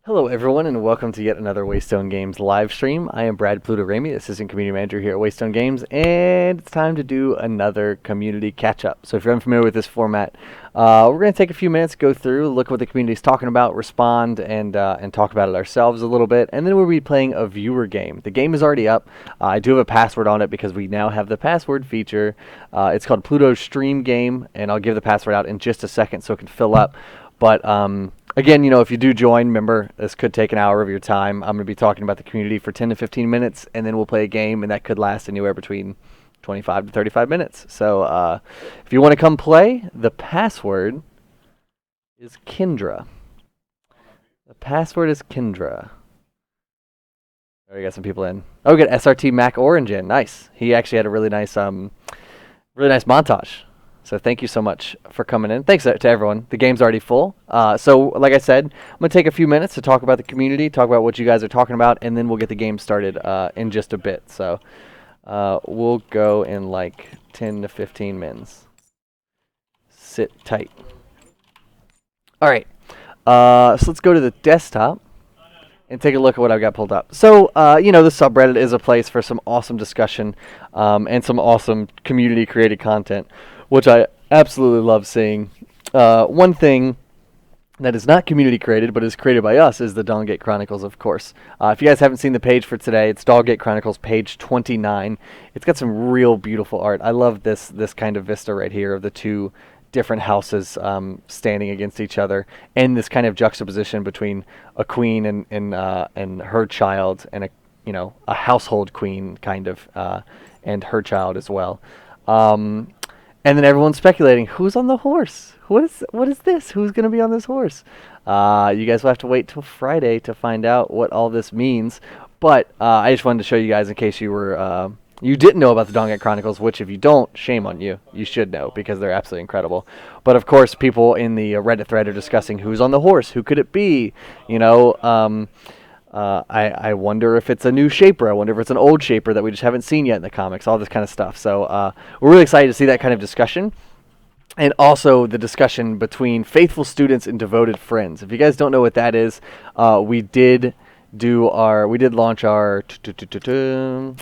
Hello, everyone, and welcome to yet another Waystone Games live stream. I am Brad Pluto Ramey, Assistant Community Manager here at Waystone Games, and it's time to do another community catch-up. So if you're unfamiliar with this format, we're going to take a few minutes, go through, look what the community is talking about, respond, and talk about it ourselves a little bit, and then we'll be playing a viewer game. The game is already up. I do have a password on it because we now have the password feature. It's called Pluto Stream Game, and I'll give the password out in just a second so it can fill up. But again, if you do join, remember, this could take an hour of your time. I'm going to be talking about the community for 10 to 15 minutes, and then we'll play a game, and that could last anywhere between 25 to 35 minutes. So if you want to come play, the password is Kindra. The password is Kindra. There, we got some people in. Oh, we got SRT Mac Orange in. Nice. He actually had a really nice montage. So thank you so much for coming in. Thanks to everyone. The game's already full. So like I said, I'm going to take a few minutes to talk about the community, talk about what you guys are talking about, and then we'll get the game started in just a bit. So we'll go in like 10 to 15 minutes. Sit tight. All right. So let's go to the desktop and take a look at what I've got pulled up. So, the subreddit is a place for some awesome discussion and some awesome community-created content, which I absolutely love seeing. One thing that is not community created, but is created by us, is the Dawngate Chronicles, of course. If you guys haven't seen the page for today, it's Dawngate Chronicles, page 29. It's got some real beautiful art. I love this kind of vista right here of the two different houses standing against each other, and this kind of juxtaposition between a queen and her child, and a household queen kind of, and her child as well. And then everyone's speculating, who's on the horse? What is this? Who's going to be on this horse? You guys will have to wait till Friday to find out what all this means. But I just wanted to show you guys in case you didn't know about the Dawngate Chronicles, which if you don't, shame on you. You should know because they're absolutely incredible. But of course, people in the Reddit thread are discussing who's on the horse. Who could it be? I wonder if it's a new Shaper. I wonder if it's an old Shaper that we just haven't seen yet in the comics, all this kind of stuff. So we're really excited to see that kind of discussion. And also the discussion between faithful students and devoted friends. If you guys don't know what that is, we did launch our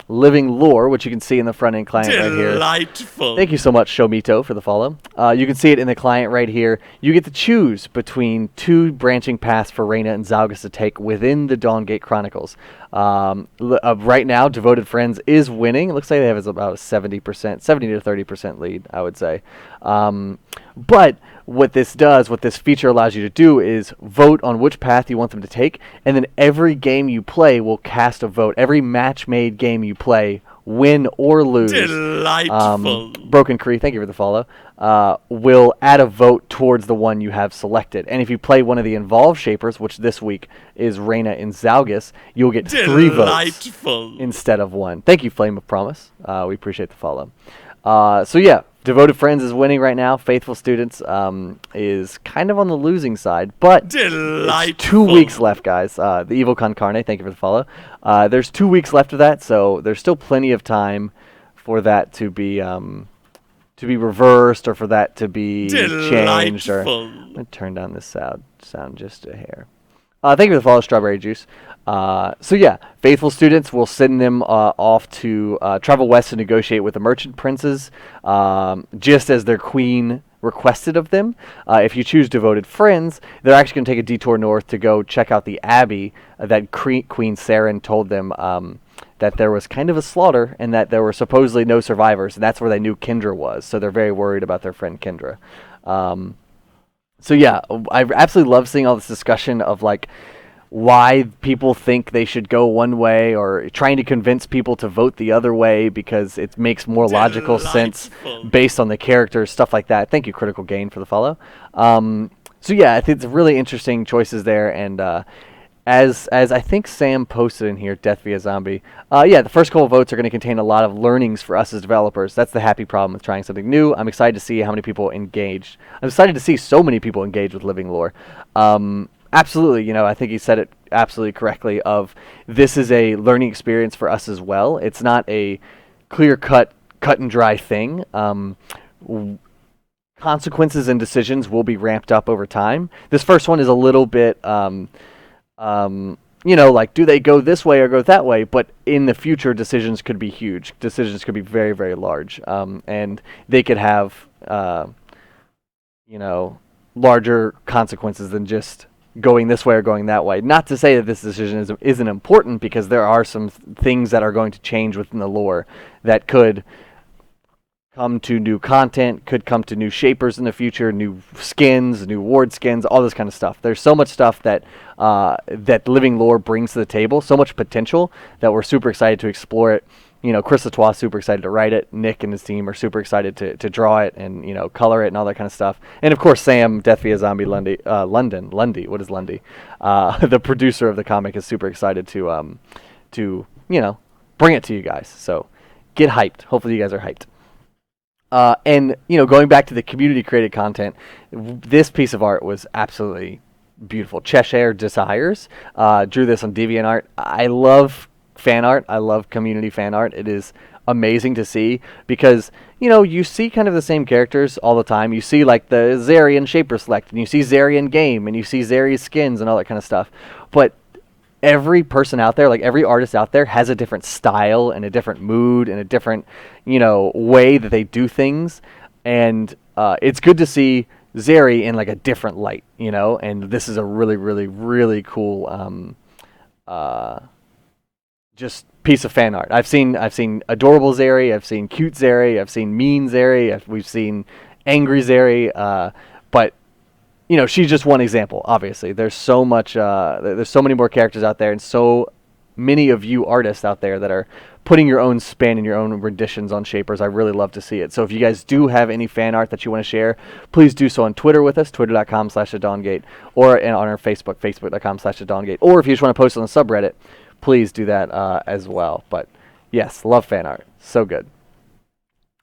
Living Lore, which you can see in the front end client right here. Delightful. Thank you so much, Shomito, for the follow. You can see it in the client right here. You get to choose between two branching paths for Reyna and Zalgus to take within the Dawngate Chronicles. Right now, Devoted Friends is winning. It looks like they have about a 70% to 30% lead, I would say. But what this feature allows you to do is vote on which path you want them to take, and then every game you play will cast a vote. Every match-made game you play, win or lose. Delightful. Broken Cree, thank you for the follow. Will add a vote towards the one you have selected. And if you play one of the involved Shapers, which this week is Reyna and Zalgus, you'll get 3 votes instead of 1. Thank you, Flame of Promise. We appreciate the follow. So yeah, Devoted Friends is winning right now. Faithful Students is kind of on the losing side, but it's 2 weeks left, guys. The Evil Con Carne, thank you for the follow. There's 2 weeks left of that, so there's still plenty of time for that to be reversed, or for that to be changed. Or I'm gonna turn down this sound just a hair. Thank you for the follow, Strawberry Juice. So yeah, faithful students will send them off to travel west to negotiate with the merchant princes, just as their queen requested of them. If you choose Devoted Friends, they're actually going to take a detour north to go check out the abbey that Queen Saren told them that there was kind of a slaughter and that there were supposedly no survivors, and that's where they knew Kindra was. So they're very worried about their friend Kindra. So yeah, I absolutely love seeing all this discussion of like why people think they should go one way, or trying to convince people to vote the other way because it makes more logical sense based on the characters, stuff like that. Thank you, Critical Gain, for the follow. So yeah, I think it's really interesting choices there, and as I think Sam posted in here, Death via Zombie, the first couple of votes are going to contain a lot of learnings for us as developers. That's the happy problem with trying something new. I'm excited to see how many people engaged. I'm excited to see so many people engaged with Living Lore. Absolutely, I think he said it absolutely correctly, of this is a learning experience for us as well. It's not a clear-cut, cut-and-dry thing. Consequences and decisions will be ramped up over time. This first one is a little bit Like, do they go this way or go that way? But in the future, decisions could be huge. Decisions could be very, very large. And they could have, larger consequences than just going this way or going that way. Not to say that this decision isn't important, because there are some things that are going to change within the lore that could come to new content, could come to new shapers in the future, new skins, new ward skins, all this kind of stuff. There's so much stuff that that Living Lore brings to the table, so much potential, that we're super excited to explore it. Chris Latois is super excited to write it. Nick and his team are super excited to draw it and color it and all that kind of stuff. And of course, Sam Death via Zombie Lundy, Lundy. What is Lundy? The producer of the comic is super excited to bring it to you guys. So get hyped. Hopefully, you guys are hyped. And going back to the community created content, this piece of art was absolutely beautiful. Cheshire Desires drew this on DeviantArt. I love fan art. I love community fan art. It is amazing to see, because you see kind of the same characters all the time. You see like the Zarian Shaper Select, and you see Zarian Game, and you see Zari's skins and all that kind of stuff. But every person out there, like every artist out there, has a different style and a different mood and a different way that they do things, and it's good to see Zeri in like a different light, and this is a really, really, really cool just piece of fan art. I've seen adorable Zeri, I've seen cute Zeri, I've seen mean Zeri, we've seen angry Zeri, but she's just one example. Obviously, there's so much, there's so many more characters out there, and so many of you artists out there that are putting your own spin and your own renditions on Shapers. I really love to see it. So if you guys do have any fan art that you want to share, please do so on Twitter with us, twitter.com/thedawngate, or on our Facebook, facebook.com/thedawngate, or if you just want to post on the subreddit, please do that as well. But yes, love fan art. So good.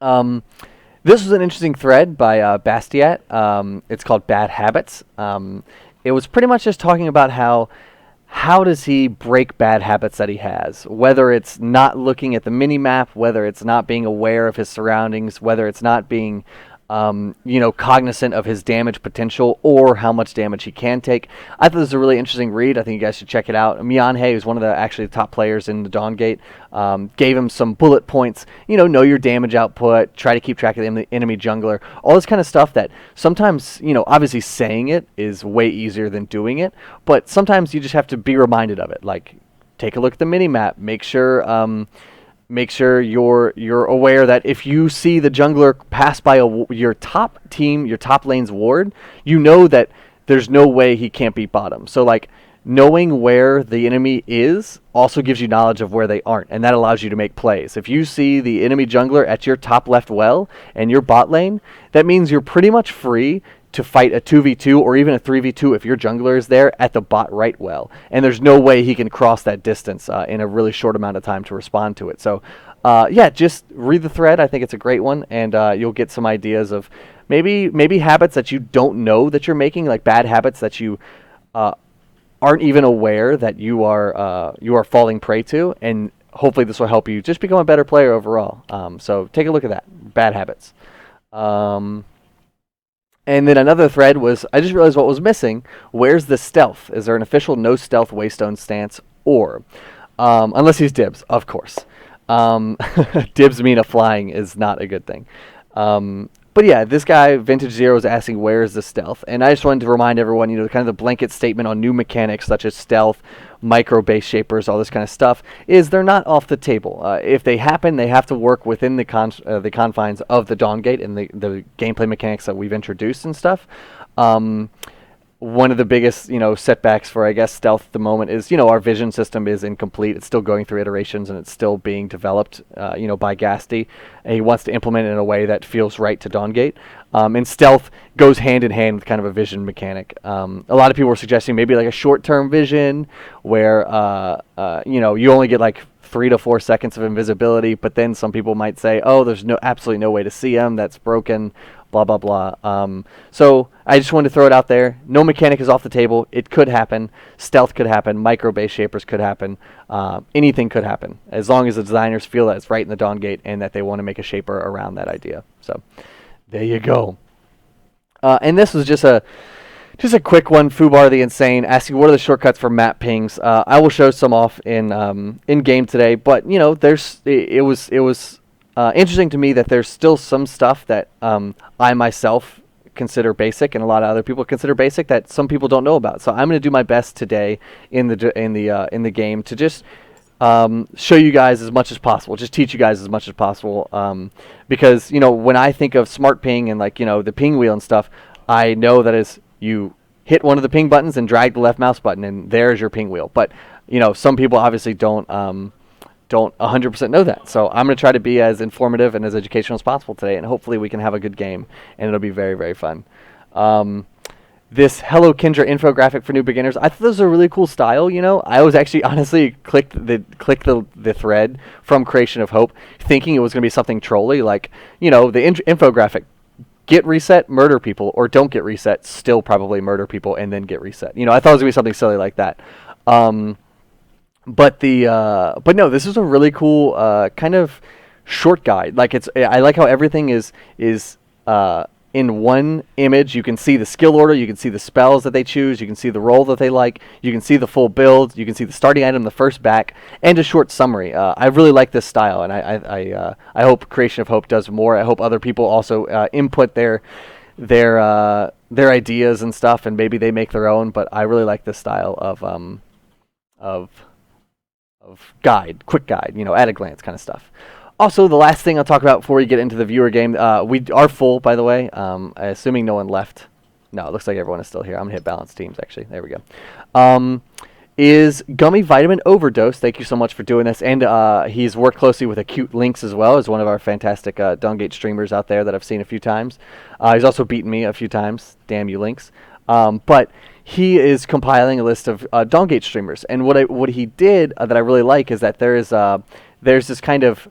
This was an interesting thread by Bastiat. It's called Bad Habits. It was pretty much just talking about how does he break bad habits that he has, whether it's not looking at the mini-map, whether it's not being aware of his surroundings, whether it's not being cognizant of his damage potential or how much damage he can take. I thought this was a really interesting read. I think you guys should check it out. Mianhe, who's one of the top players in the Dawngate, gave him some bullet points. Know your damage output, try to keep track of the enemy jungler, all this kind of stuff that sometimes, obviously saying it is way easier than doing it, but sometimes you just have to be reminded of it. Like, take a look at the mini-map, make sure you're aware that if you see the jungler pass by your top lane's ward, that there's no way he can't beat bottom. So like, knowing where the enemy is also gives you knowledge of where they aren't, and that allows you to make plays. If you see the enemy jungler at your top left well and your bot lane, that means you're pretty much free to fight a 2v2 or even a 3v2 if your jungler is there at the bot right well. And there's no way he can cross that distance in a really short amount of time to respond to it. So, just read the thread. I think it's a great one, and you'll get some ideas of maybe habits that you don't know that you're making, like bad habits that you aren't even aware that you are falling prey to, and hopefully this will help you just become a better player overall. So take a look at that. Bad habits. And then another thread was, I just realized what was missing. Where's the stealth? Is there an official no stealth Waystone stance? Or, unless he's Dibs, of course. Dibs Mina flying is not a good thing. But yeah, this guy, Vintage Zero, is asking where is the stealth? And I just wanted to remind everyone, kind of the blanket statement on new mechanics such as stealth, micro-base shapers, all this kind of stuff, is they're not off the table. If they happen, they have to work within the confines of the Dawngate and the gameplay mechanics that we've introduced and stuff. One of the biggest, setbacks for, I guess, stealth at the moment is, our vision system is incomplete. It's still going through iterations, and it's still being developed, by Gasty. And he wants to implement it in a way that feels right to Dawngate. And stealth goes hand in hand with kind of a vision mechanic. A lot of people were suggesting maybe like a short-term vision where, you only get like 3 to 4 seconds of invisibility, but then some people might say, oh, there's absolutely no way to see him. That's broken. Blah, blah, blah. So I just wanted to throw it out there. No mechanic is off the table. It could happen. Stealth could happen. Micro-base shapers could happen. Anything could happen, as long as the designers feel that it's right in the Dawngate and that they want to make a shaper around that idea. So there you go. And this was just Just a quick one, Fubar the Insane, asking what are the shortcuts for map pings. I will show some off in game today, but you know, it was interesting to me that there's still some stuff that I myself consider basic, and a lot of other people consider basic that some people don't know about. So I'm going to do my best today in the game to just show you guys as much as possible, just teach you guys as much as possible, because you know, when I think of smart ping and like, you know, the ping wheel and stuff, I know that is you hit one of the ping buttons and drag the left mouse button, and there's your ping wheel. But you know, some people obviously don't 100% know that. So I'm going to try to be as informative and as educational as possible today, and hopefully we can have a good game, and it'll be very, very fun. This Hello Kindra infographic for new beginners, I thought this was a really cool style. You know, I was actually honestly clicked the thread from Creation of Hope, thinking it was going to be something trolly, like, you know, the infographic. Get reset, murder people, or don't get reset, still probably murder people, and then get reset. You know, I thought it was going to be something silly like that. But no, this is a really cool kind of short guide. Like, I like how everything is in one image. You can see the skill order, you can see the spells that they choose, you can see the role that they like, you can see the full build, you can see the starting item, the first back, and a short summary. I really like this style, and I hope Creation of Hope does more. I hope other people also input their ideas and stuff, and maybe they make their own. But I really like this style of guide, quick guide, you know, at a glance kind of stuff. Also, the last thing I'll talk about before we get into the viewer game, we are full, by the way, assuming no one left. No, it looks like everyone is still here. I'm going to hit balance teams, actually. There we go. Is Gummy Vitamin Overdose. Thank you so much for doing this. And he's worked closely with Acute Links as well, as one of our fantastic Dongate streamers out there that I've seen a few times. He's also beaten me a few times. Damn you, Links. But he is compiling a list of Dongate streamers. And what he did that I really like is that there's this kind of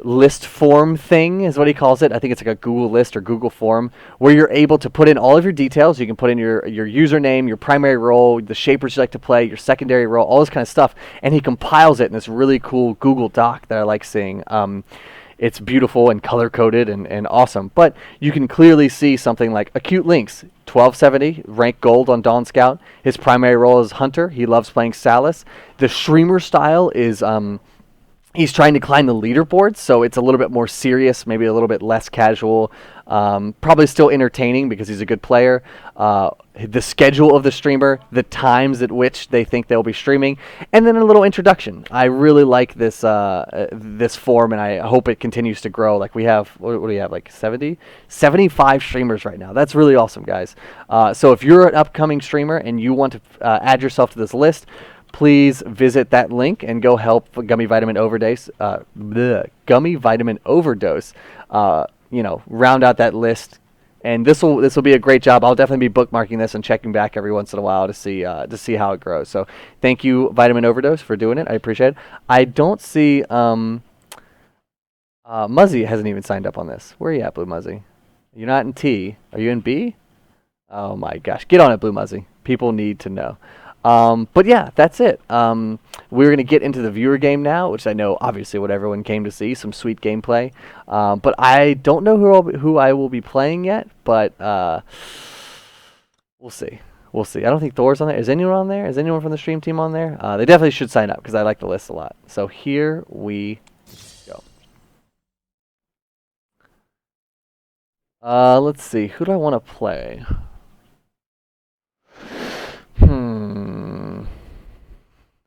list form thing is what he calls it. I think it's like a Google list or Google form where you're able to put in all of your details. You can put in your username, your primary role, the shapers you like to play, your secondary role, all this kind of stuff, and he compiles it in this really cool Google Doc that I like seeing. It's beautiful and color coded and awesome. But you can clearly see something like Acute Links, 1270, ranked gold on Dawn Scout. His primary role is Hunter. He loves playing Salus. The streamer style is he's trying to climb the leaderboard, so it's a little bit more serious, maybe a little bit less casual, probably still entertaining because he's a good player. The schedule of the streamer, the times at which they think they'll be streaming, and then a little introduction. I really like this this form, and I hope it continues to grow. Like we have, what do we have, like 75 streamers right now. That's really awesome, guys. So if you're an upcoming streamer and you want to add yourself to this list, please visit that link and go help Gummy Vitamin Overdose. Gummy Vitamin Overdose. You know, round out that list, and this will be a great job. I'll definitely be bookmarking this and checking back every once in a while to see how it grows. So thank you, Vitamin Overdose, for doing it. I appreciate it. I don't see Muzzy hasn't even signed up on this. Where are you at, Blue Muzzy? You're not in T. Are you in B? Oh my gosh, get on it, Blue Muzzy. People need to know. But yeah, that's it. We're going to get into the viewer game now, which I know obviously what everyone came to see, some sweet gameplay. But I don't know who I will be playing yet, but we'll see. We'll see. I don't think Thor's on there. Is anyone on there? Is anyone from the stream team on there? They definitely should sign up because I like the list a lot. So here we go. Let's see. Who do I want to play?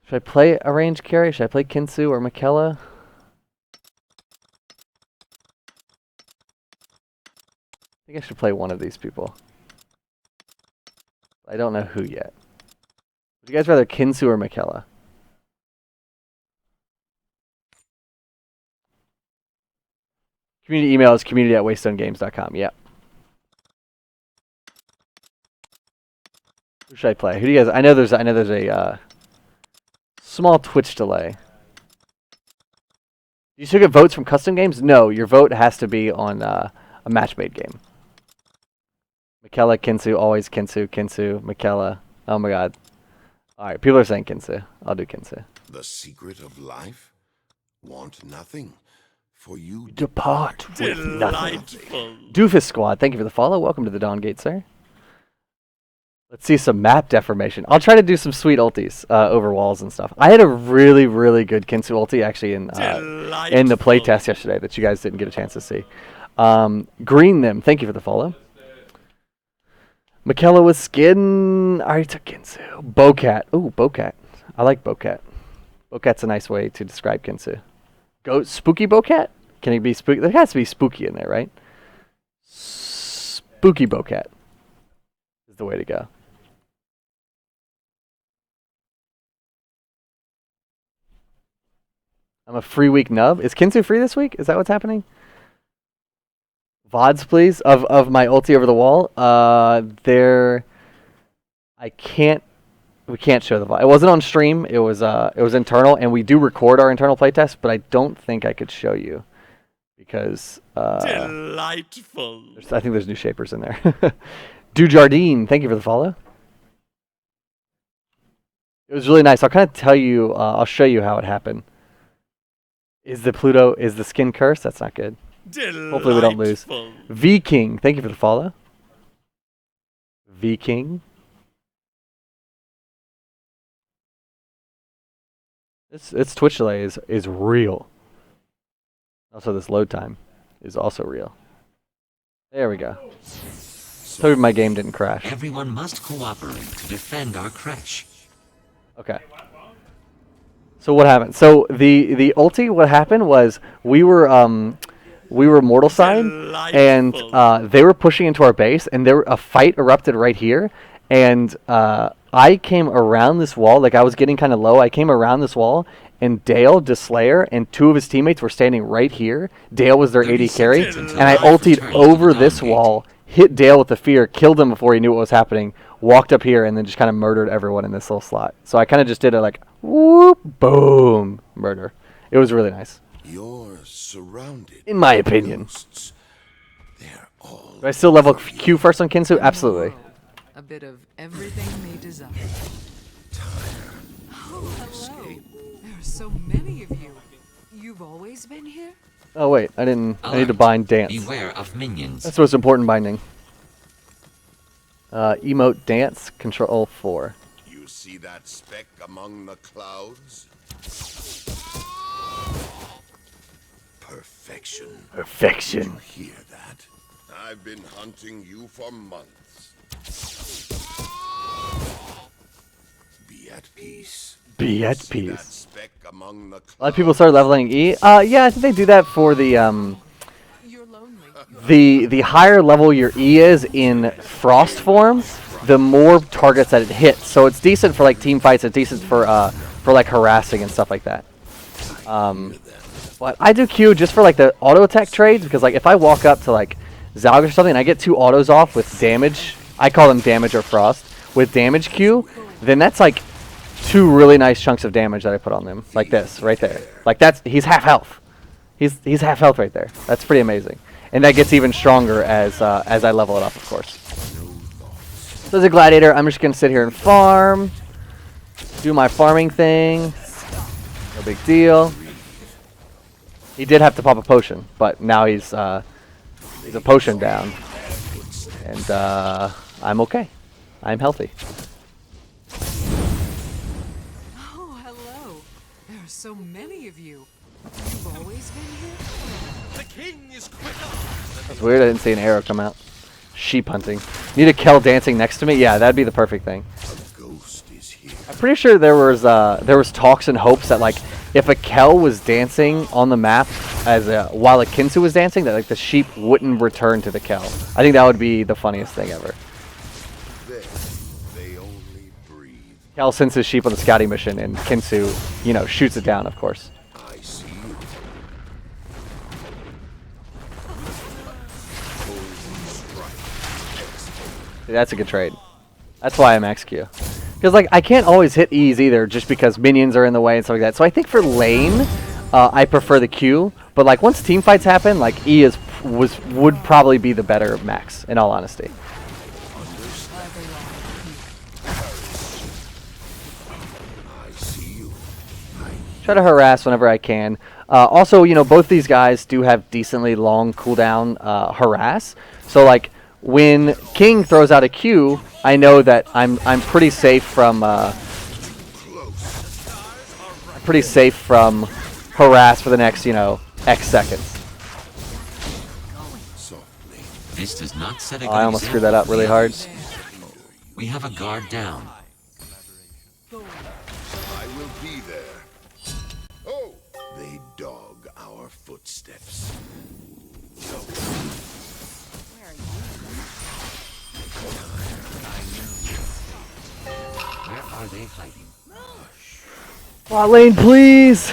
Should I play a range carry? Should I play Kinsu or Mikella? I think I should play one of these people. I don't know who yet. Would you guys rather Kinsu or Mikella? Community email is community@waystonegames.com. Yep. Who should I play? Who do you guys? I know there's a small Twitch delay. You still get votes from custom games? No, your vote has to be on a match-made game. Mikella, Kinsu, always Kinsu, Mikella. Oh my god. Alright, people are saying Kinsu. I'll do Kinsu. The secret of life? Want nothing, for you depart with nothing. Delightful. Doofus Squad, thank you for the follow. Welcome to the Dawn Gate, sir. Let's see some map deformation. I'll try to do some sweet ultis over walls and stuff. I had a really, really good Kinsu ulti actually in the playtest yesterday that you guys didn't get a chance to see. Green them. Thank you for the follow. Michaela with skin. I already took Kinsu. Bocat. Ooh, Bocat. I like Bocat. Bocat's a nice way to describe Kinsu. Go spooky Bocat? Can it be spooky? There has to be spooky in there, right? Spooky Bocat is the way to go. I'm a free week nub. Is Kinsu free this week? Is that what's happening? VODs, please, of my ulti over the wall. We can't show the VOD. It wasn't on stream. It was internal, and we do record our internal playtest, but I don't think I could show you because delightful. I think there's new shapers in there. Dujardine, thank you for the follow. It was really nice. I'll kind of tell you. I'll show you how it happened. Is the skin cursed? That's not good. Delightful. Hopefully we don't lose. V King, thank you for the follow. V King. This Twitch delay is real. Also, this load time is also real. There we go. Hope my game didn't crash. Everyone must cooperate to defend our crash. Okay. So what happened? So the ulti, what happened was we were mortal side, and they were pushing into our base, and a fight erupted right here, and I came around this wall, like I was getting kind of low. I came around this wall, and Dale, Slayer, and two of his teammates were standing right here. Dale was their AD carry, and I ultied over this wall, hit Dale with the fear, killed him before he knew what was happening, walked up here, and then just kind of murdered everyone in this little slot. So I kind of just did it like, whoop, boom, murder. It was really nice. You're surrounded. In my opinion. Ghosts. They're all Do I still level Q first on Kinsu? Absolutely. A bit of everything they desire. Oh, hello. There are so many of you. You've always been here? Oh wait, I need to bind dance. Beware of minions. That's the most important binding. Emote dance, control 4. You see that speck among the clouds? Perfection. Perfection. You hear that? I've been hunting you for months. Be at peace. Be at See that peace. speck among the clouds? A lot of people start leveling E. Yeah, I think they do that for the You're lonely. the higher level your E is in Frost form, the more targets that it hits. So it's decent for like team fights. It's decent for like harassing and stuff like that. But I do Q just for like the auto attack trades because like if I walk up to like Zalg or something and I get 2 autos off with damage, I call them damage or frost with damage Q, then that's like 2 really nice chunks of damage that I put on them, like this right there. Like he's half health. He's half health right there. That's pretty amazing, and that gets even stronger as I level it up, of course. So as a gladiator, I'm just gonna sit here and farm, do my farming thing. No big deal. He did have to pop a potion, but now he's a potion down, and I'm okay. I'm healthy. Oh, hello. There are so many of you. You've always been here? The king is quicker. That's weird. I didn't see an arrow come out. Sheep hunting. Need a Kel dancing next to me? Yeah, that'd be the perfect thing. A ghost is here. I'm pretty sure there was talks and hopes that like if a Kel was dancing on the map while a Kinsu was dancing, that like the sheep wouldn't return to the Kel. I think that would be the funniest thing ever. Then they only breathe. Kel sends his sheep on the scouting mission, and Kinsu, shoots it down, of course. I see you. See, that's a good trade. That's why I'm XQ. Because like I can't always hit E's either, just because minions are in the way and stuff like that. So I think for lane, I prefer the Q. But like once team fights happen, like E would probably be the better max. In all honesty. I see you. Try to harass whenever I can. Also, both these guys do have decently long cooldown harass. So like when King throws out a Q, I know that I'm pretty safe from harass for the next, you know, X seconds. Softly. This does not set a Oh, good I almost screwed that up really hard. We have a guard down. I will be there. Oh! They dog our footsteps. Where are they hiding? Bot lane, please.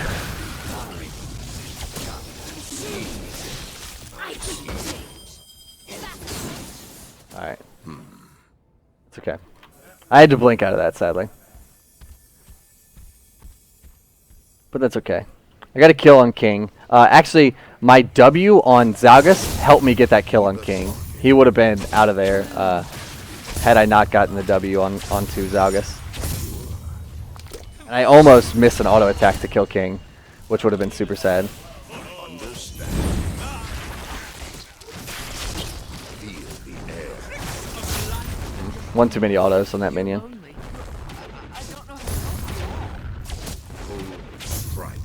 All right. It's okay. I had to blink out of that, sadly. But that's okay. I got a kill on King. Actually, my W on Zalgus helped me get that kill on King. He would have been out of there had I not gotten the W onto Zalgus. And I almost missed an auto attack to kill King, which would have been super sad. Understand. Feel the air. One too many autos on that minion. Lonely. I don't know how to help you. Strike.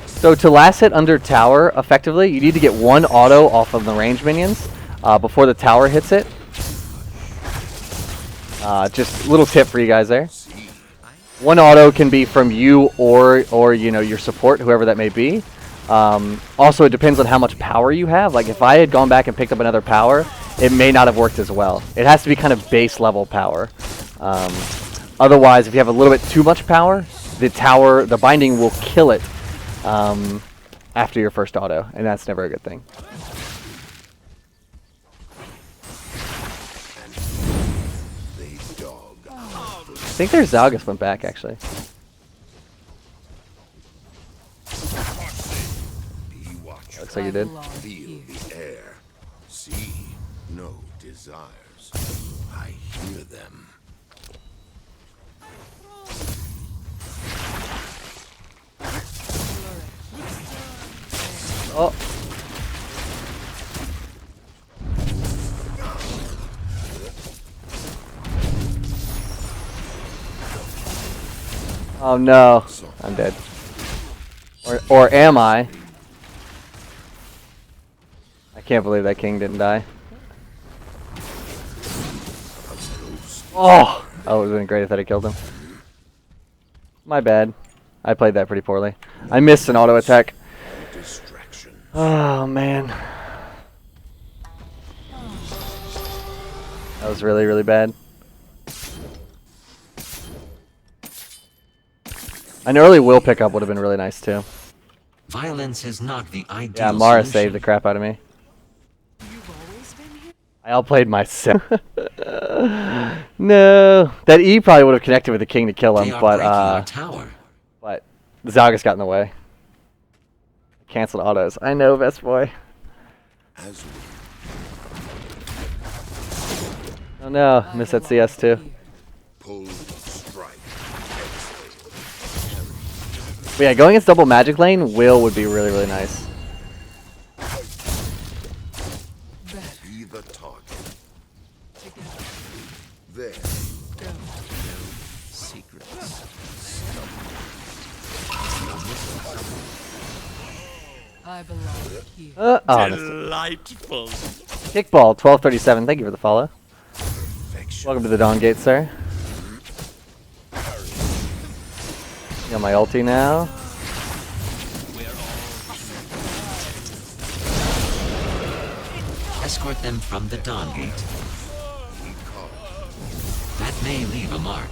So to last hit under tower effectively, you need to get one auto off of the range minions before the tower hits it. Just a little tip for you guys there. One auto can be from you or you know, your support, whoever that may be. Also, it depends on how much power you have. Like if I had gone back and picked up another power, it may not have worked as well. It has to be kind of base level power. Otherwise, if you have a little bit too much power, the binding will kill it after your first auto, and that's never a good thing. They dog. I think their Zalgus went back, actually. Be watchful. Looks like you did. belong Feel here. the air. See no desires. I hear them. Oh. Oh no, I'm dead. Or am I? I can't believe that King didn't die. Oh, that would have been great if that had killed him. My bad. I played that pretty poorly. I missed an auto attack. Distraction. Oh man. That was really, really bad. An early will pickup would have been really nice too. Violence is not the ideal Yeah, Mara solution. saved the crap out of me. You've always been here? I outplayed myself. No. That E probably would have connected with the King to kill They him, are but breaking our tower. the Zalgus got in the way. Cancelled autos. I know, best boy. As we Oh no, I missed that belong CS too. here. pull, strike. But yeah, going against double magic lane, Will would be really, really nice. Better Be the target. together. There. Go. Secrets. I belong here. Oh, I missed it. Delightful. Kickball 1237. Thank you for the follow. Perfection. Welcome to the Dawn Gate, sir. Got my ulti now. Escort them from the Dawn Gate. That may leave a mark.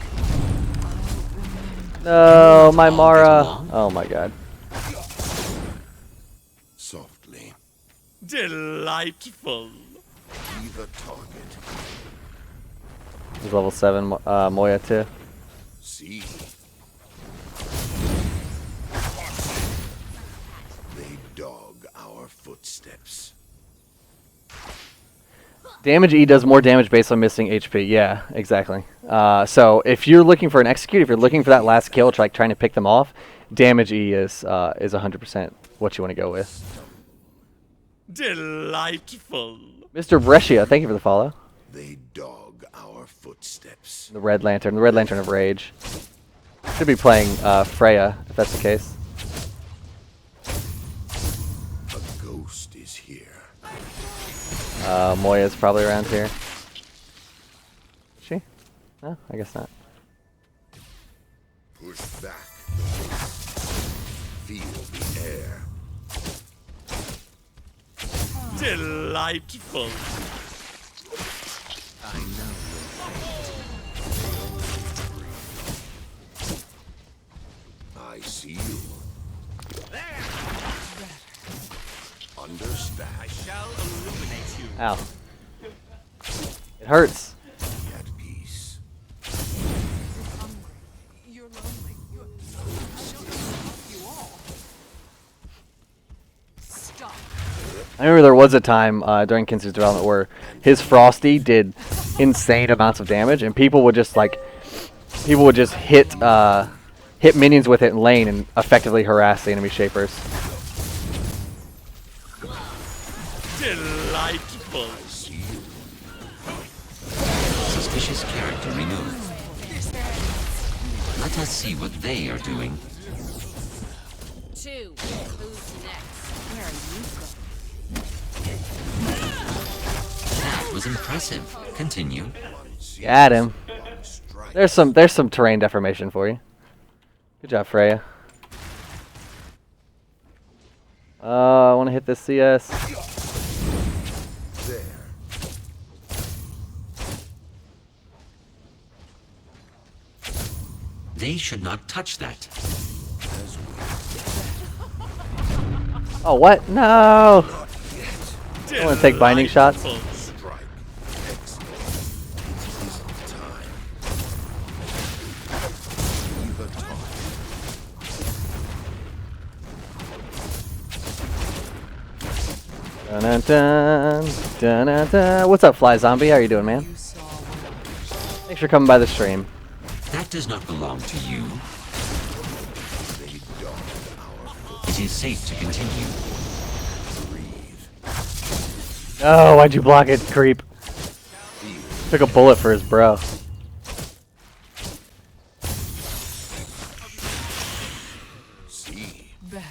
No, my All get Mara. along? Oh my god. Softly. Delightful. Be the target. He's level 7 Moya too. See. They dog our footsteps. Damage E does more damage based on missing HP. Yeah, exactly. So if you're looking for an execute, if you're looking for that last kill, trying to pick them off, damage E is 100% what you want to go with. Delightful. Mr. Brescia, thank you for the follow. They dog our footsteps. The Red Lantern of Rage. Should be playing Freya, if that's the case. A ghost is here. Moya's probably around here. Is she? No, I guess not. Push back the wind. Feel the air. Delightful. I know your fate. I see you. Understand. I shall illuminate you. Ow. It hurts. At peace. You're hungry. You're lonely. I don't know how to help you all. Stop. I remember there was a time during Kinsu's development where his Frosty did insane amounts of damage, and people would just hit hit minions with it in lane and effectively harass the enemy shapers. Delightful. I see you. Suspicious character removed. Let us see what they are doing. 2. Who's next? Where are you going? That was impressive. Continue. Got him. Strike. There's some terrain deformation for you. Good job, Freya. I want to hit this CS. There. They should not touch that. As we Oh, what? No! not yet. I want to take binding shots. Delightful. Strike. Excellent. It isn't time. Leave a talk. Dun dun dun, dun dun dun. What's up, Fly Zombie? How you doing, man? You saw what Thanks for coming by the stream. That does not belong to you. They dog our foot. It is safe to continue. Breathe. Oh, why'd you block it, creep? Feel. Took a bullet for his bro. See. better.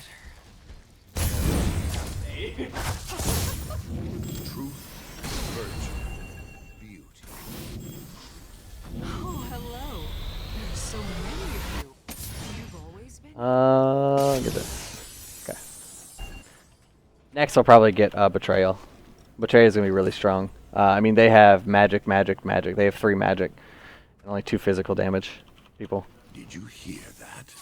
Truth. Virtue. Beauty. Oh, hello. There are so many of you. You've always been. Look at this. Okay. Next, I'll probably get Betrayal. Betrayal is gonna be really strong. I mean, they have magic. They have 3 magic and only 2 physical damage. People. Did you hear that?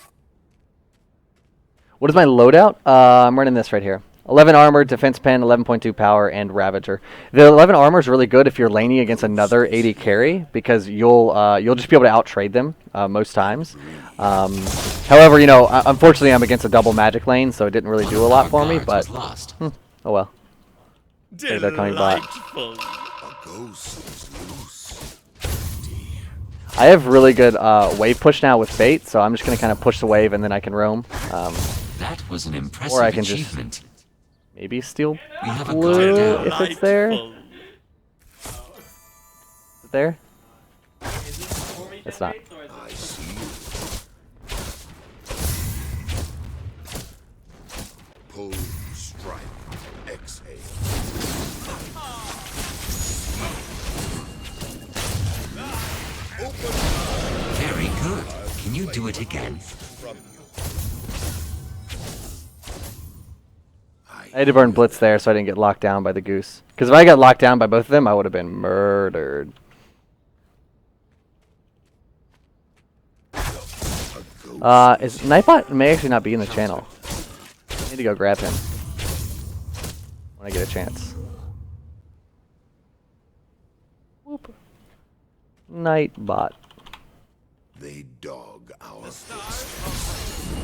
What is my loadout? I'm running this right here. 11 armor, defense pen, 11.2 power, and Ravager. The 11 armor is really good if you're laning against another 80 carry because you'll just be able to outtrade them most times. However, you know, unfortunately, I'm against a double magic lane, so it didn't really do a lot for me. Guard But was lost. oh well. Maybe they're coming back. Delightful. A ghost is loose. I have really good wave push now with bait, so I'm just gonna kind of push the wave and then I can roam. That was an impressive I can just- achievement. Maybe steal We have a blue guard down. if it's there. Delightful. Is it there? It's not. I see you. Pull, strike, exhale. Very good. Can you do it again? From you. I had to burn Blitz there so I didn't get locked down by the goose. Because if I got locked down by both of them, I would have been murdered. Is Nightbot may actually not be in the channel. I need to go grab him when I get a chance. Whoop. Nightbot. They dog our footsteps.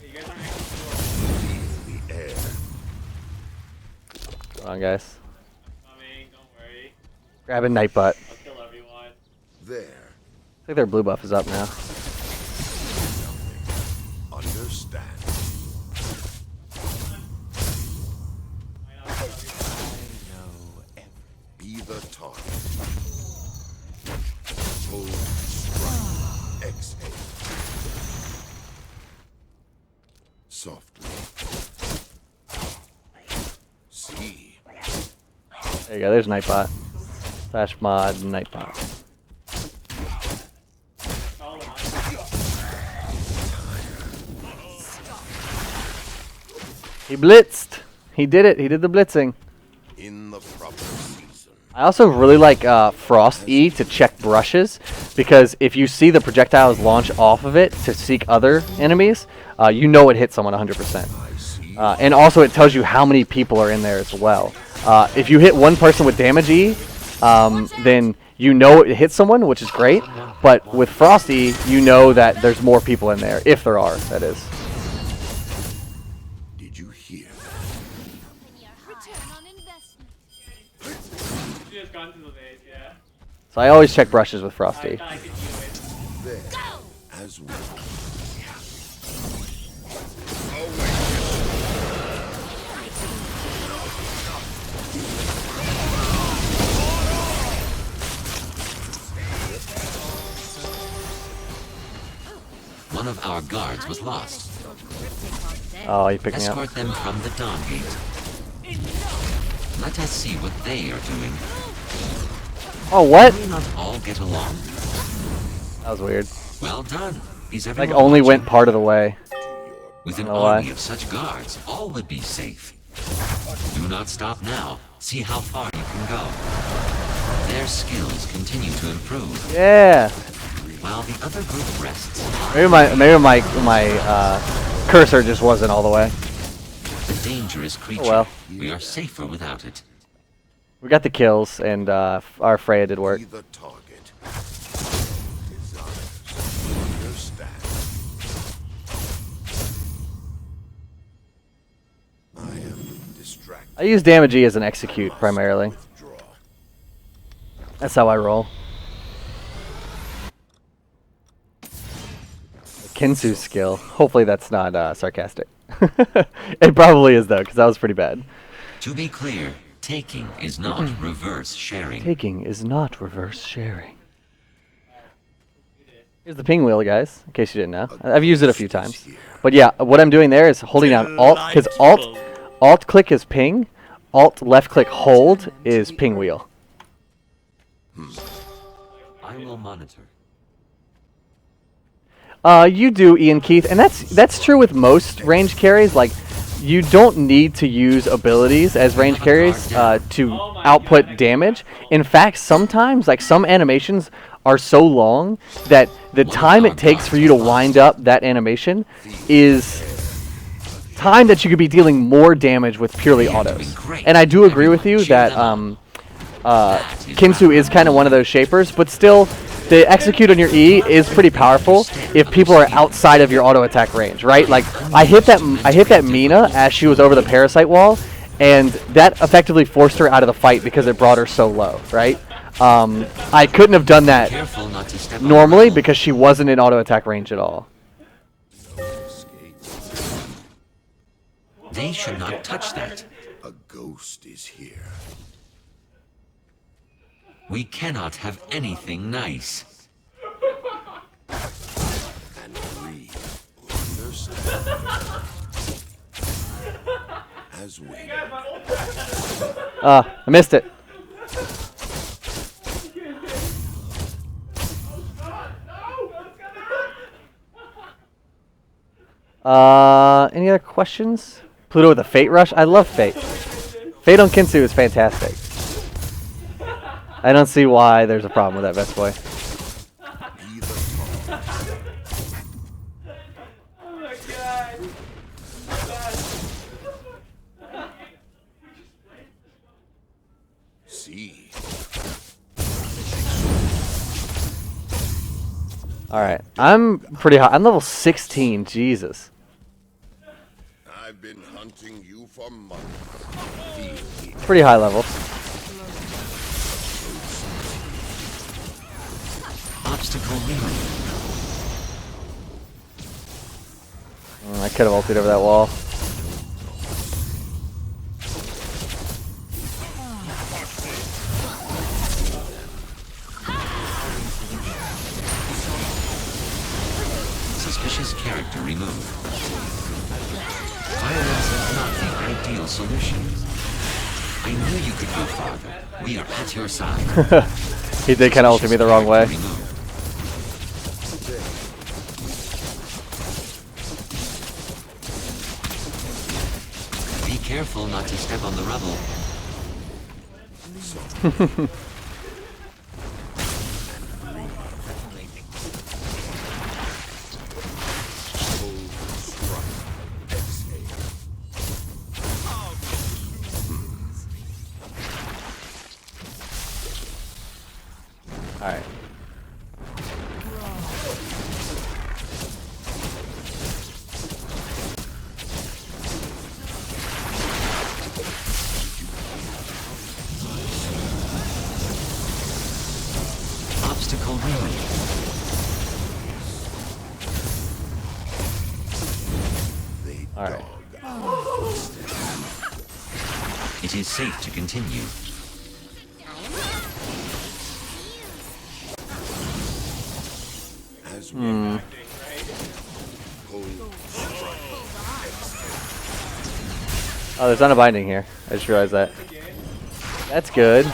Feel the air. Hold on, guys. Coming, don't worry. Grabbing Nightbot. I'll kill everyone. There. I think their blue buff is up now. Understand. There you go. There's Nightbot. Slash mod Nightbot. He blitzed. He did it. He did the blitzing. In the proper season. I also really like Frost E to check brushes, because if you see the projectiles launch off of it to seek other enemies, you know it hit someone 100%. And also it tells you how many people are in there as well. If you hit one person with damage E, then you know it hit someone, which is great. But with Frost E, you know that there's more people in there, if there are, that is. Did you hear? Return on investment. You just gone to the base, yeah. So I always check brushes with Frost E. I could do it. There. As well. One of our guards was lost. Oh, you picked me up. Escort them from the Dawn Gate. Let us see what they are doing. Oh, what? We not all get along. That was weird. Well done. Is Like, everyone only watching? went part of the way. With an know why. army of such guards, all would be safe. Do not stop now. See how far you can go. Their skills continue to improve, Yeah. while the other group rests. Maybe my cursor just wasn't all the way. The dangerous creature. well. We are safer without it. We got the kills, and our Freya did work. Be the target. Desires. Understand. I am distracted. I use damage E as an execute primarily. Withdraw. That's how I roll. Kinsu's skill. Hopefully that's not sarcastic. It probably is though, because that was pretty bad. To be clear, taking is not reverse sharing. Taking is not reverse sharing. Here's the ping wheel, guys, in case you didn't know. I've used it a few times. But yeah, what I'm doing there is holding down Alt, because Alt click is ping, Alt left click hold is ping wheel. I will monitor. You do, Ian Keith, and that's true with most range carries. Like, you don't need to use abilities as range carries to output damage. In fact, sometimes, like, some animations are so long that the time it takes for you to wind up that animation is time that you could be dealing more damage with purely autos. And I do agree with you that Kinsu is kind of one of those shapers, but still, the execute on your E is pretty powerful if people are outside of your auto attack range, right? Like, I hit that Mina as she was over the parasite wall, and that effectively forced her out of the fight because it brought her so low, right? I couldn't have done that Careful not to step on normally rubble. because she wasn't in auto attack range at all. They should not touch that. A ghost is here. We cannot have anything nice. And breathe. Understand. As we. I missed it. Any other questions? Pluto with a Fate Rush? I love Fate. Fate on Kinsu is fantastic. I don't see why there's a problem with that, Best Boy. Be the target. Oh my god. See. Alright, I'm pretty high. I'm level 16, Jesus. I've been hunting you for months. Feel me. Pretty high level. Obstacle removed. I could have ulted over that wall. Suspicious character removed. Violence is not the ideal solution. I knew you could go farther. We are at your side. He did kind of ulted me the wrong way. Remove. Be careful not to step on the rubble. Alright. Obstacle removed. Alright. It is safe to continue. As we Oh, there's not a binding here. I just realized that. That's good.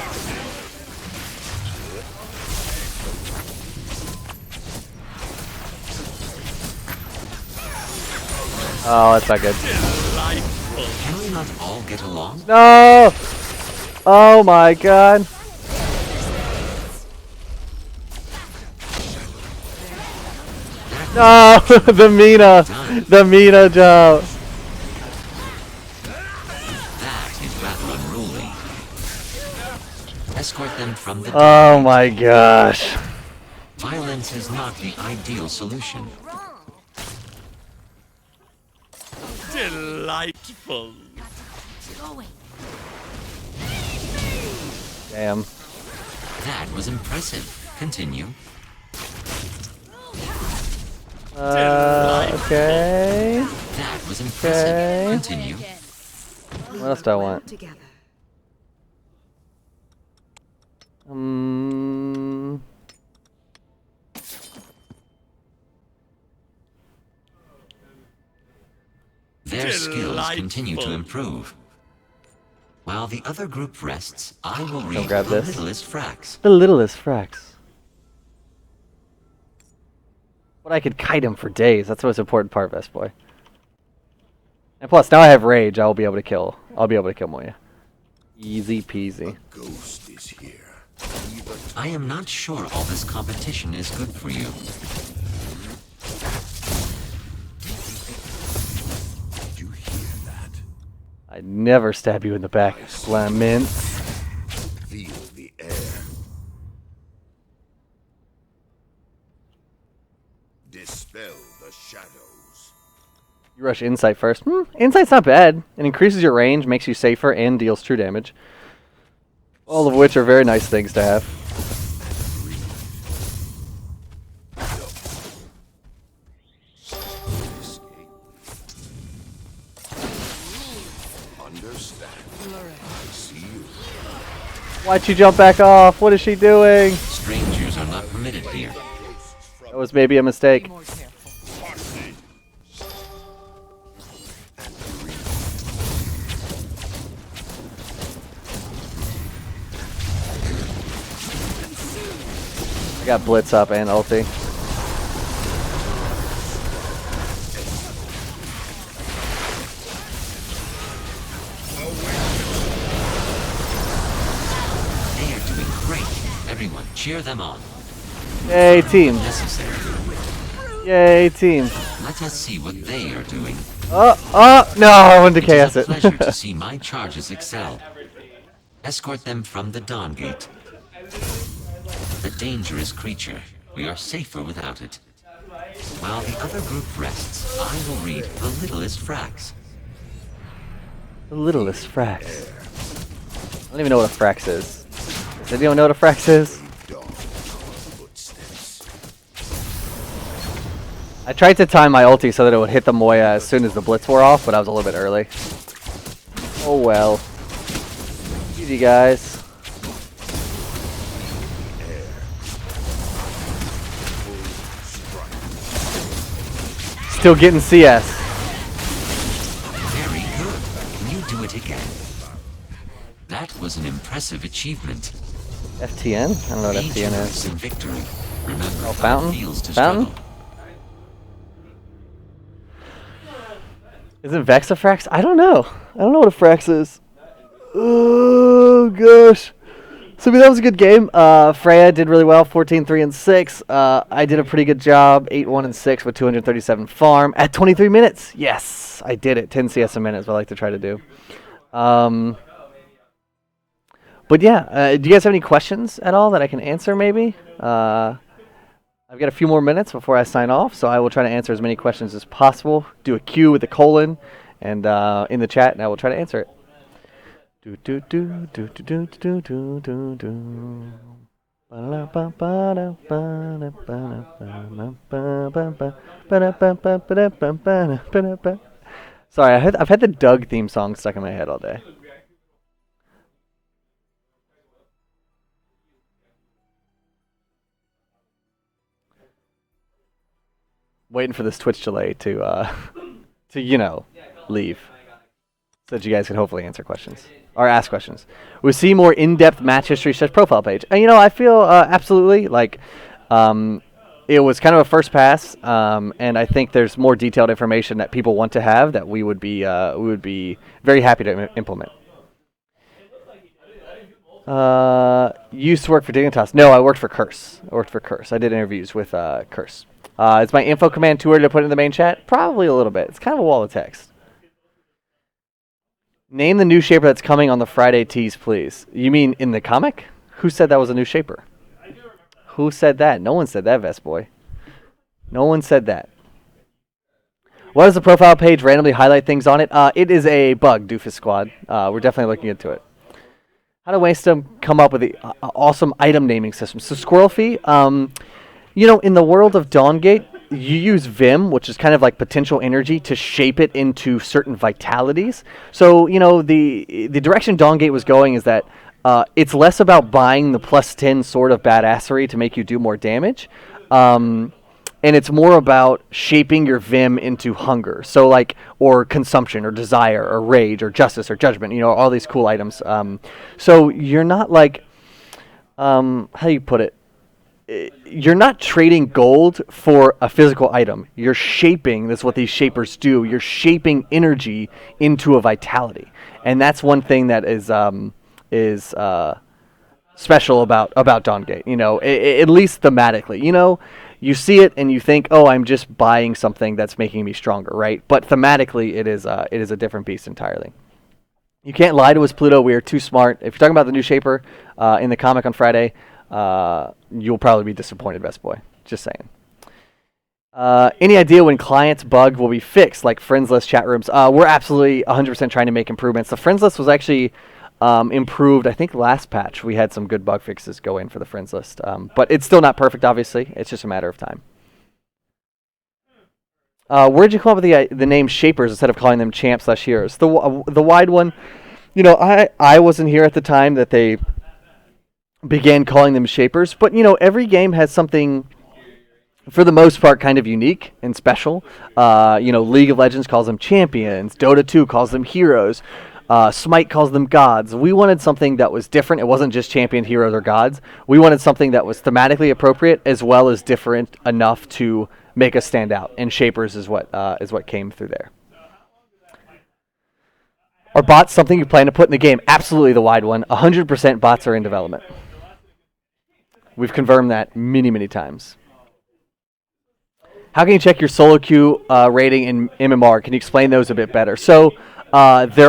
Oh, that's not good. Can we not all get along? No! Oh my god. No! The Mina! The Mina jump! That is rather unruly. Escort them from the Oh my gosh. Violence is not the ideal solution. Delightful. Going. Damn. That was impressive. Continue. Okay. That was impressive. Okay. Continue. What else do I want? Together. Their skills continue to Delightful. improve. While the other group rests, I will read grab the this. littlest frax. The littlest frax. But I could kite him for days. That's the most important part, Vest Boy. And plus, now I have rage. I'll be able to kill. I'll be able to kill Moya. Easy peasy. ghost is here. I am not sure all this competition is good for you. Did you hear that? I'd never stab you in the back, Lamint. Feel the air. Dispel the shadows. You rush Insight first. Insight's not bad. It increases your range, makes you safer, and deals true damage. All of which are very nice things to have. Escape. Understand. I see you. Why'd she jump back off? What is she doing? Strangers are not permitted here. That was maybe a mistake. Be more careful. I got Blitz up and ulti. They are doing great. Everyone, cheer them on. Yay, team. Necessary. Yay, team. Let us see what they are doing. No, I wanted to It chaos is it. a pleasure to see my charges excel. Escort them from the Dawn Gate. A dangerous creature. We are safer without it. While the other group rests, I will read the littlest frax. The littlest frax. I don't even know what a frax is. Does anyone know what a frax is? Dog our footsteps. I tried to time my ulti so that it would hit the Moya as soon as the Blitz wore off, but I was a little bit early. Oh well. GG guys. Still getting CS. Very good. Can you do it again? That impressive achievement. FTN? I don't know what Age FTN roots is. in victory. Remember Oh, how Fountain? it feels to Fountain? struggle. Is it Vexafrax? I don't know. I don't know what a Frax is. Oh, gosh. So, I mean, that was a good game. Freya did really well, 14, 3, and 6. I did a pretty good job, 8, 1, and 6 with 237 farm at 23 minutes. Yes, I did it. 10 CS a minute is what I like to try to do. But yeah, do you guys have any questions at all that I can answer maybe? I've got a few more minutes before I sign off, so I will try to answer as many questions as possible. Do a Q with a colon and in the chat, and I will try to answer it. Do do do do do do do do do. Sorry, I've had the Doug theme song stuck in my head all day. Waiting for this Twitch delay to leave, so that you guys can hopefully answer questions or ask questions. We see more in-depth match history / profile page, and I feel absolutely like it was kind of a first pass, and I think there's more detailed information that people want to have that we would be very happy to implement. Used to work for Dignitas. No, I worked for Curse. I did interviews with Curse. Is my info command too early to put in the main chat? Probably a little bit. It's kind of a wall of text. Name the new shaper that's coming on the Friday tease, please. You mean in the comic? Who said that was a new shaper? Who said that? No one said that, Vest Boy. No one said that. Why does the profile page randomly highlight things on it? It is a bug, Doofus Squad. We're definitely looking into it. How do Waystone come up with the awesome item naming system? So Squirrelfy, in the world of Dawngate, you use Vim, which is kind of like potential energy, to shape it into certain vitalities. So, the direction Dawngate was going is that it's less about buying the +10 Sword of Badassery to make you do more damage. And it's more about shaping your Vim into hunger. So or consumption, or desire, or rage, or justice, or judgment, all these cool items. So you're not how do you put it? You're not trading gold for a physical item. You're shaping, that's what these shapers do. You're shaping energy into a vitality. And that's one thing that is special about Dawngate, at least thematically. You see it and you think, oh, I'm just buying something that's making me stronger, right? But thematically, it is a different beast entirely. You can't lie to us, Pluto. We are too smart. If you're talking about the new shaper in the comic on Friday, you'll probably be disappointed, Best Boy. Just saying. Any idea when clients bug will be fixed, like friends list chat rooms? We're absolutely 100% trying to make improvements. The friends list was actually improved. I think last patch we had some good bug fixes go in for the friends list, but it's still not perfect. Obviously, it's just a matter of time. Where'd you come up with the name Shapers instead of calling them champs / heroes? The wide one, I wasn't here at the time that they began calling them Shapers, but every game has something, for the most part, kind of unique and special. League of Legends calls them champions. Dota 2 calls them heroes. Smite calls them gods. We wanted something that was different. It wasn't just champion, heroes, or gods. We wanted something that was thematically appropriate as well as different enough to make us stand out. And Shapers is what came through there. Are bots something you plan to put in the game? Absolutely, the wide one. 100% bots are in development. We've confirmed that many, many times. How can you check your solo queue rating in MMR? Can you explain those a bit better? So they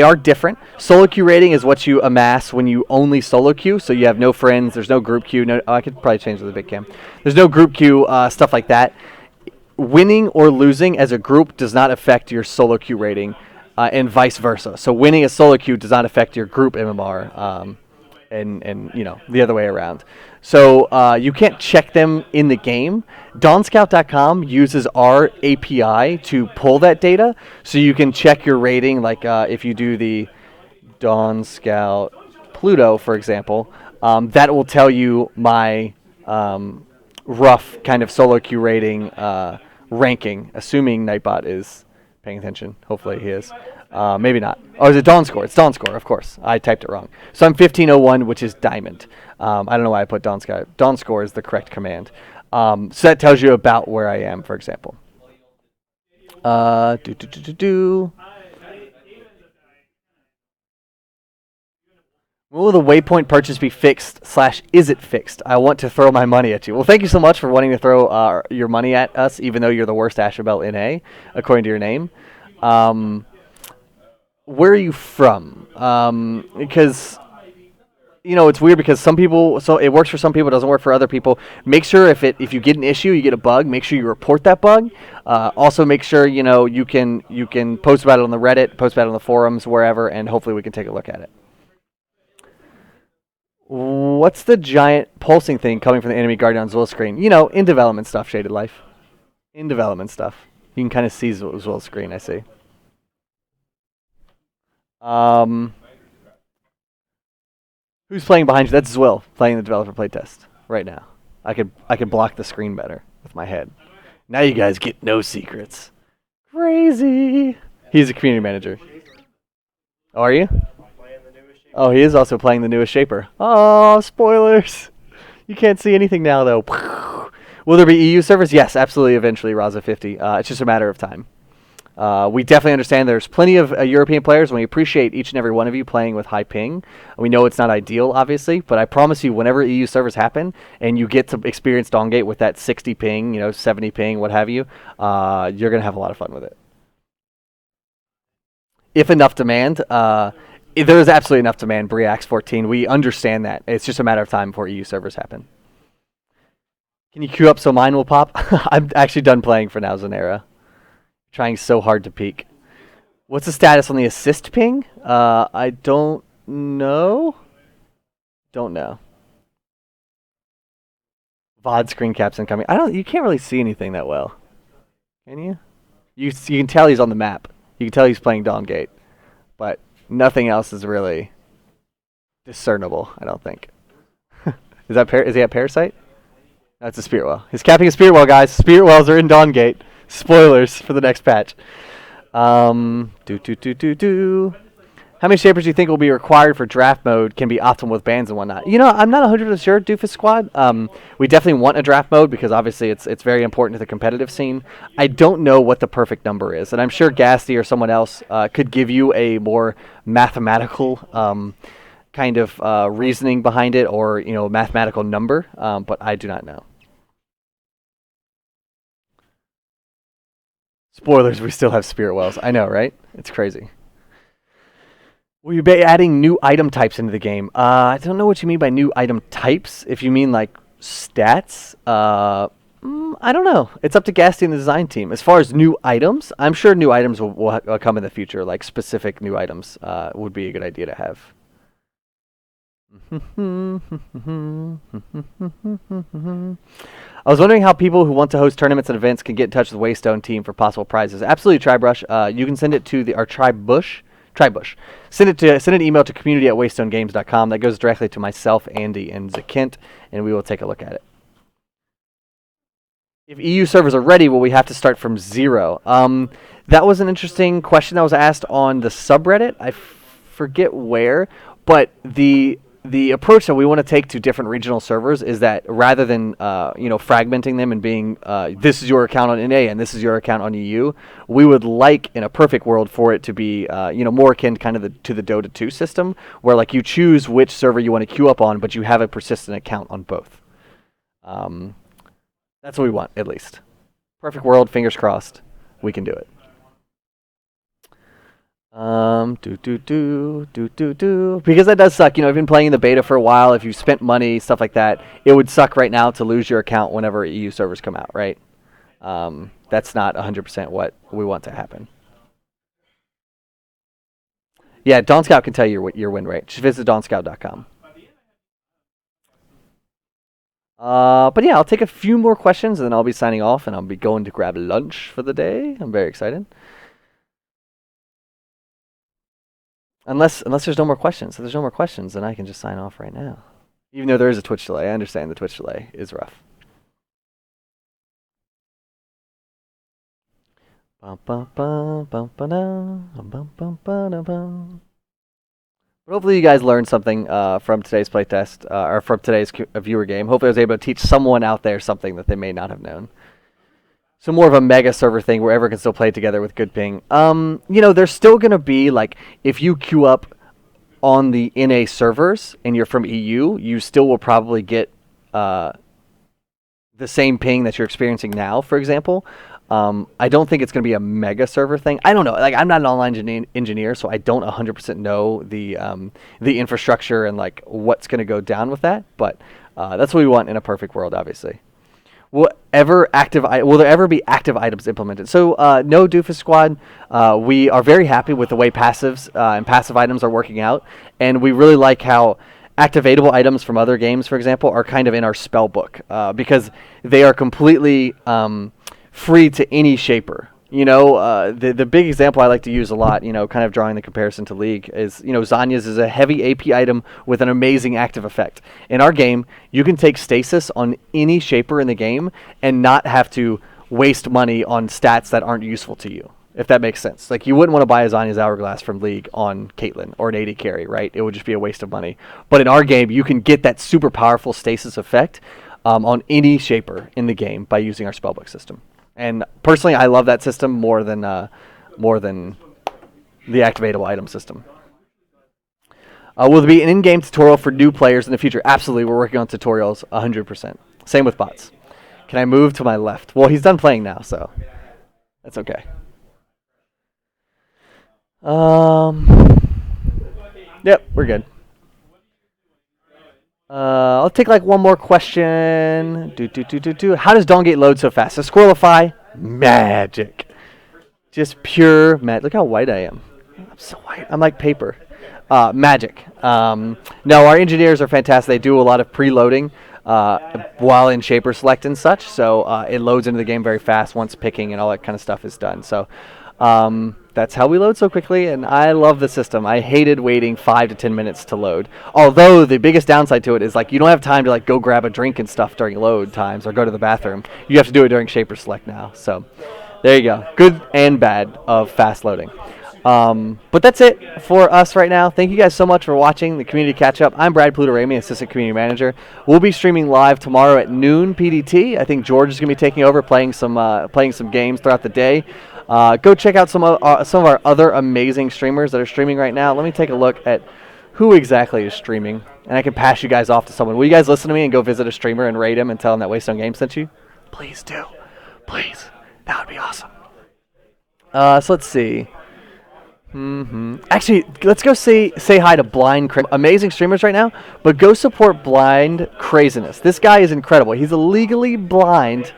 are different. Solo queue rating is what you amass when you only solo queue. So you have no friends. There's no group queue. I could probably change with the big cam. There's no group queue, stuff like that. Winning or losing as a group does not affect your solo queue rating, and vice versa. So winning a solo queue does not affect your group MMR. And the other way around. So you can't check them in the game. Dawnscout.com uses our API to pull that data, so you can check your rating. Like if you do the Dawnscout Pluto, for example, that will tell you my rough kind of solo queue rating ranking, assuming Nightbot is paying attention. Hopefully he is. Maybe not. Oh, is it Dawnscore? It's Dawnscore, of course. I typed it wrong. So I'm 1501, which is Diamond. I don't know why I put Dawnscore. Dawnscore is the correct command. So that tells you about where I am, for example. When will the waypoint purchase be fixed / is it fixed? I want to throw my money at you. Well, thank you so much for wanting to throw your money at us, even though you're the worst Asher Belt in A, according to your name. Where are you from? Because, you know, it's weird because some people, so it works for some people, it doesn't work for other people. Make sure if you get an issue, you get a bug, make sure you report that bug. Also make sure, you know, you can post about it on the Reddit, post about it on the forums, wherever, and hopefully we can take a look at it. What's the giant pulsing thing coming from the enemy Guardian Zul screen? You know, in development stuff, Shaded Life. In development stuff. You can kind of see Zul's screen, I see. Who's playing behind you? That's Zwill playing the developer playtest right now. I could block the screen better with my head. Now you guys get no secrets. Crazy. He's a community manager. Oh, are you? Oh, he is also playing the newest Shaper. Oh, spoilers. You can't see anything now, though. Will there be EU servers? Yes, absolutely, eventually, Raza50. It's just a matter of time. We definitely understand there's plenty of European players, and we appreciate each and every one of you playing with high ping. We know it's not ideal, obviously, but I promise you, whenever EU servers happen, and you get to experience Dawngate with that 60 ping, you know, 70 ping, what have you, you're going to have a lot of fun with it. If enough demand... there is absolutely enough demand, Briax14. We understand that. It's just a matter of time before EU servers happen. Can you queue up so mine will pop? I'm actually done playing for now, Zanera. Trying so hard to peak. What's the status on the assist ping? I don't know. Don't know. VOD screen caps incoming. You can't really see anything that well. Can you? You can tell he's on the map. You can tell he's playing Dawngate. But nothing else is really discernible, I don't think. Is he at Parasite? That's a Spirit Well. He's capping a Spirit Well, guys. Spirit Wells are in Dawngate. Spoilers for the next patch. How many Shapers do you think will be required for draft mode can be optimal with bans and whatnot? You know, I'm not 100% sure, Doofus Squad. We definitely want a draft mode because obviously it's very important to the competitive scene. I don't know what the perfect number is, and I'm sure Gasty or someone else could give you a more mathematical kind of reasoning behind it, or, you know, mathematical number, but I do not know. Spoilers, we still have Spirit Wells. I know, right? It's crazy. Will you be adding new item types into the game? I don't know what you mean by new item types. If you mean like stats, I don't know. It's up to Gasty and the design team. As far as new items, I'm sure new items will come in the future. Like specific new items would be a good idea to have. I was wondering how people who want to host tournaments and events can get in touch with the Waystone team for possible prizes. Absolutely, Tribrush. You can send it to our Tribush. Send an email to community@waystonegames.com. That goes directly to myself, Andy, and Zakint, and we will take a look at it. If EU servers are ready, will we have to start from zero? That was an interesting question that was asked on the subreddit. I forget where, but the approach that we want to take to different regional servers is that rather than fragmenting them and being this is your account on NA and this is your account on EU, we would like in a perfect world for it to be more akin kind of to the Dota 2 system, where like you choose which server you want to queue up on, but you have a persistent account on both. That's what we want, at least. Perfect world, fingers crossed, we can do it. Because that does suck. You know, I've been playing in the beta for a while. If you spent money, stuff like that, it would suck right now to lose your account whenever EU servers come out, right? That's not 100% what we want to happen. Yeah, Dawn Scout can tell you your win rate. Just visit dawnscout.com. But yeah, I'll take a few more questions and then I'll be signing off and I'll be going to grab lunch for the day. I'm very excited. Unless there's no more questions. If there's no more questions, then I can just sign off right now. Even though there is a Twitch delay. I understand the Twitch delay is rough. Bum, bum, bum, bum, ba-dum, bum, bum, ba-dum. But hopefully you guys learned something from today's playtest, or from today's viewer game. Hopefully I was able to teach someone out there something that they may not have known. So more of a mega server thing where everyone can still play together with good ping. You know, there's still going to be, like, if you queue up on the NA servers and you're from EU, you still will probably get the same ping that you're experiencing now, for example. I don't think it's going to be a mega server thing. I don't know. Like, I'm not an online engineer, so I don't 100% know the infrastructure and, like, what's going to go down with that. But that's what we want in a perfect world, obviously. Will there ever be active items implemented? So no, Doofus Squad. We are very happy with the way passives and passive items are working out, and we really like how activatable items from other games, for example, are kind of in our spell book because they are completely free to any shaper. You know, the big example I like to use a lot, you know, kind of drawing the comparison to League, is, you know, Zanya's is a heavy AP item with an amazing active effect. In our game, you can take Stasis on any shaper in the game and not have to waste money on stats that aren't useful to you, if that makes sense. Like, you wouldn't want to buy a Zanya's Hourglass from League on Caitlyn or an AD carry, right? It would just be a waste of money. But in our game, you can get that super powerful Stasis effect on any shaper in the game by using our spellbook system. And personally, I love that system more than the activatable item system. Will there be an in-game tutorial for new players in the future? Absolutely, we're working on tutorials 100%. Same with bots. Can I move to my left? Well, he's done playing now, so that's okay. Yep, we're good. I'll take like one more question. How does Dawngate load so fast? So Squirrelify, magic. Just pure magic. Look how white I am. I'm so white. I'm like paper. Magic. No, our engineers are fantastic. They do a lot of preloading while in Shaper Select and such. So it loads into the game very fast once picking and all that kind of stuff is done. So that's how we load so quickly, and I love the system. I hated waiting 5 to 10 minutes to load. Although the biggest downside to it is, like, you don't have time to, like, go grab a drink and stuff during load times or go to the bathroom. You have to do it during Shaper Select now. So there you go. Good and bad of fast loading. But that's it for us right now. Thank you guys so much for watching the Community Catch-Up. I'm Brad Pluto-Ramey, Assistant Community Manager. We'll be streaming live tomorrow at noon PDT. I think George is going to be taking over, playing some games throughout the day. Go check out some of our other amazing streamers that are streaming right now. Let me take a look at who exactly is streaming, and I can pass you guys off to someone. Will you guys listen to me and go visit a streamer and rate him and tell him that Waystone Games sent you? Please do. Please. That would be awesome. So let's see. Actually, let's go say hi to Blind Craziness. Amazing streamers right now, but go support Blind Craziness. This guy is incredible. He's a legally blind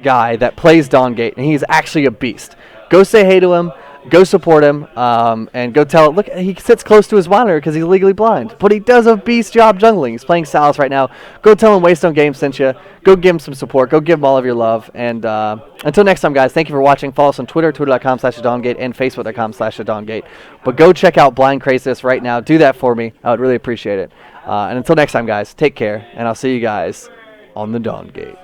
guy that plays Dawngate, and he's actually a beast. Go say hey to him, go support him, and go tell. Look, he sits close to his monitor because he's legally blind, but he does a beast job jungling. He's playing Salas right now. Go tell him Waystone Games sent you. Go give him some support. Go give him all of your love. And until next time, guys, thank you for watching. Follow us on Twitter, twitter.com/Dawngate, and facebook.com/Dawngate. But go check out Blind Craziness right now. Do that for me. I would really appreciate it. And until next time, guys, take care, and I'll see you guys on the Dawngate.